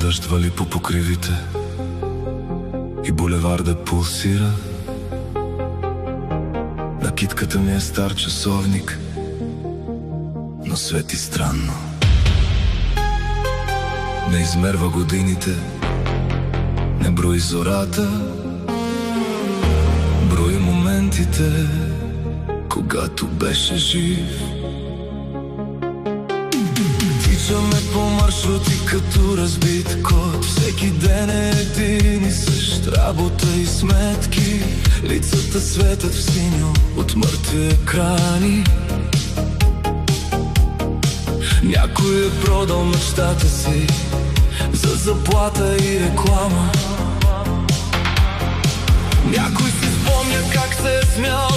дъжд вали по покривите и булеварда пулсира. Накидката ми е стар часовник, но свети странно. Не измерва годините, не брои зората, брои моментите, когато беше жив. Тичаме по маршрути като разбит код. Всеки ден е един и същ, работа и сметки. Лицата светят в синьо от мъртви екрани. Някой е продал мечтата си за заплата и реклама. Някой си спомня как се е смял